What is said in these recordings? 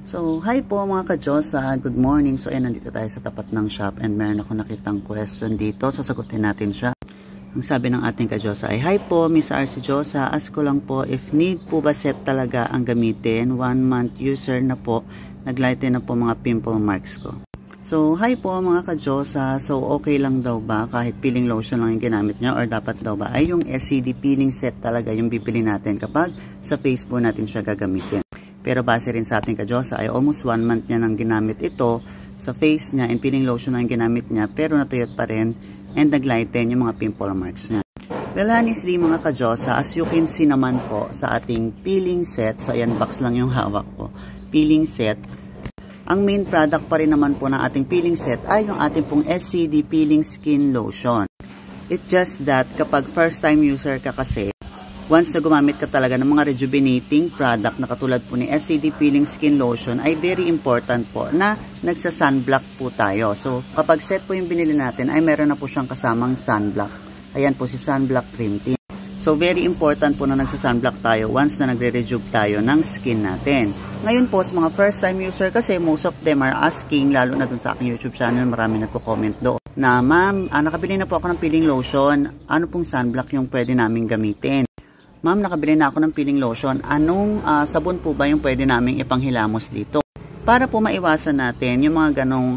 So, hi po mga ka-Diyosa, good morning. So, ayan, nandito tayo sa tapat ng shop and meron ako nakitang question dito. Sasagutin natin siya. Ang sabi ng ating ka-Diyosa ay, hi po, Miss RC Diyosa, ask ko lang po if need po ba set talaga ang gamitin. 1 month user na po, naglighten na po mga pimple marks ko. So, hi po mga ka-Diyosa. So, okay lang daw ba kahit peeling lotion lang yung ginamit niya or dapat daw ba ay yung SCD peeling set talaga yung bibili natin kapag sa face po natin siya gagamitin. Pero base rin sa ating ka-Diyosa ay almost 1 month niya nang ginamit ito sa face niya and peeling lotion na yung ginamit niya pero natuyot pa rin and naglighten yung mga pimple marks niya. Well, honestly mga ka-Diyosa, as you can see naman po sa ating peeling set, so ayan box lang yung hawak ko, peeling set, ang main product pa rin naman po ng ating peeling set ay yung ating pong SCD Peeling Skin Lotion. It's just that kapag first time user ka kasi, once na gumamit ka talaga ng mga rejuvenating product na katulad po ni SCD Peeling Skin Lotion ay very important po na nagsa-sunblock po tayo. So, kapag set po yung binili natin ay meron na po siyang kasamang sunblock. Ayan po si Sunblock Cream Tint. So, very important po na nagsa-sunblock tayo once na nagre-rejuve tayo ng skin natin. Ngayon po, sa mga first time user kasi most of them are asking, lalo na dun sa aking YouTube channel, marami nagko-comment doon na, ma'am, nakabili na po ako ng peeling lotion, ano pong sunblock yung pwede naming gamitin? Ma'am, nakabili na ako ng peeling lotion. Anong sabon po ba yung pwede naming ipanghilamos dito? Para po maiwasan natin yung mga ganong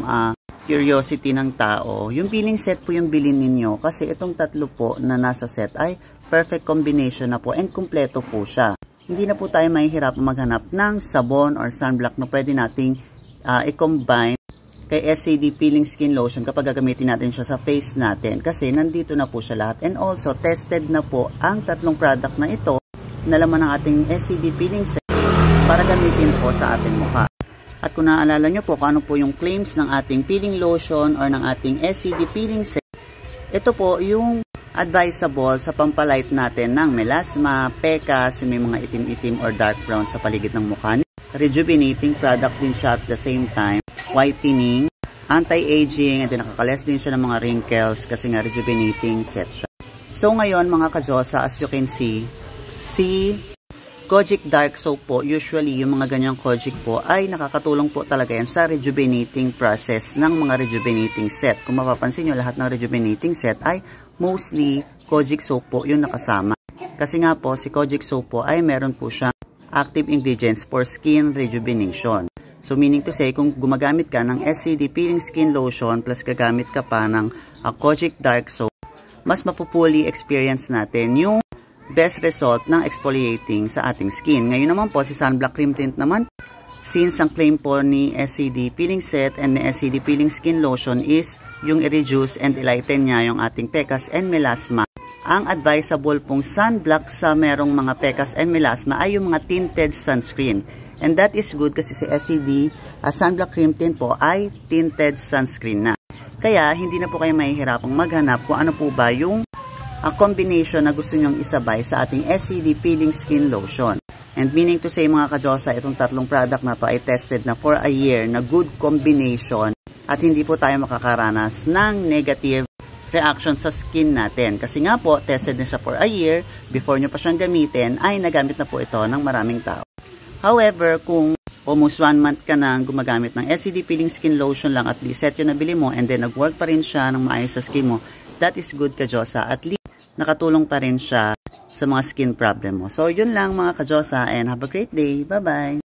curiosity ng tao, yung peeling set po yung bilhin ninyo kasi itong tatlo po na nasa set ay perfect combination na po and kumpleto po siya. Hindi na po tayo mahihirap maghanap ng sabon or sunblock na pwede nating i-combine kay SCD Peeling Skin Lotion kapag gagamitin natin siya sa face natin kasi nandito na po siya lahat and also tested na po ang tatlong product na ito na laman ng ating SCD Peeling Set para gamitin po sa ating mukha. At kung naaalala nyo po kung ano po yung claims ng ating peeling lotion or ng ating SCD Peeling Set, ito po yung advisable sa pampalight natin ng melasma, pecas, yung may mga itim-itim or dark brown sa paligid ng mukha. Rejuvenating product din siya at the same time, whitening, anti-aging, and then nakakales din siya ng mga wrinkles kasi nga rejuvenating set siya. So ngayon mga ka-Diyosa, as you can see, si Kojic Dark Soap po, usually yung mga ganyang Kojic po ay nakakatulong po talaga yan sa rejuvenating process ng mga rejuvenating set. Kung mapapansin nyo, lahat ng rejuvenating set ay mostly Kojic Soap po yung nakasama. Kasi nga po, si Kojic Soap po ay meron po siyang active ingredients for skin rejuvenation. So meaning to say, kung gumagamit ka ng SCD Peeling Skin Lotion plus gagamit ka pa ng Kojic Dark Soap, mas mapupuli experience natin yung best result ng exfoliating sa ating skin. Ngayon naman po, si Sunblock Cream Tint naman, since ang claim po ni SCD Peeling Set and ni SCD Peeling Skin Lotion is yung i-reduce and i-lighten niya yung ating pecas and melasma. Ang advisable pong sunblock sa merong mga pecas and melasma ay yung mga tinted sunscreen. And that is good kasi si SCD Sunblock Cream Tint po ay tinted sunscreen na. Kaya hindi na po kayo mahihirapang maghanap kung ano po ba yung combination na gusto nyong isabay sa ating SCD Peeling Skin Lotion. And meaning to say mga ka-Diyosa, itong tatlong product na to ay tested na for a year na good combination at hindi po tayo makakaranas ng negative reaction sa skin natin. Kasi nga po, tested na siya for a year, before nyo pa siyang gamitin, ay nagamit na po ito ng maraming tao. However, kung almost 1 month ka na gumagamit ng SCD Peeling Skin Lotion lang at least set yung nabili mo and then nag-work pa rin siya ng maayos sa skin mo, that is good ka-Diyosa. At least nakatulong pa rin siya sa mga skin problem mo. So, yun lang mga ka-Diyosa and have a great day. Bye-bye!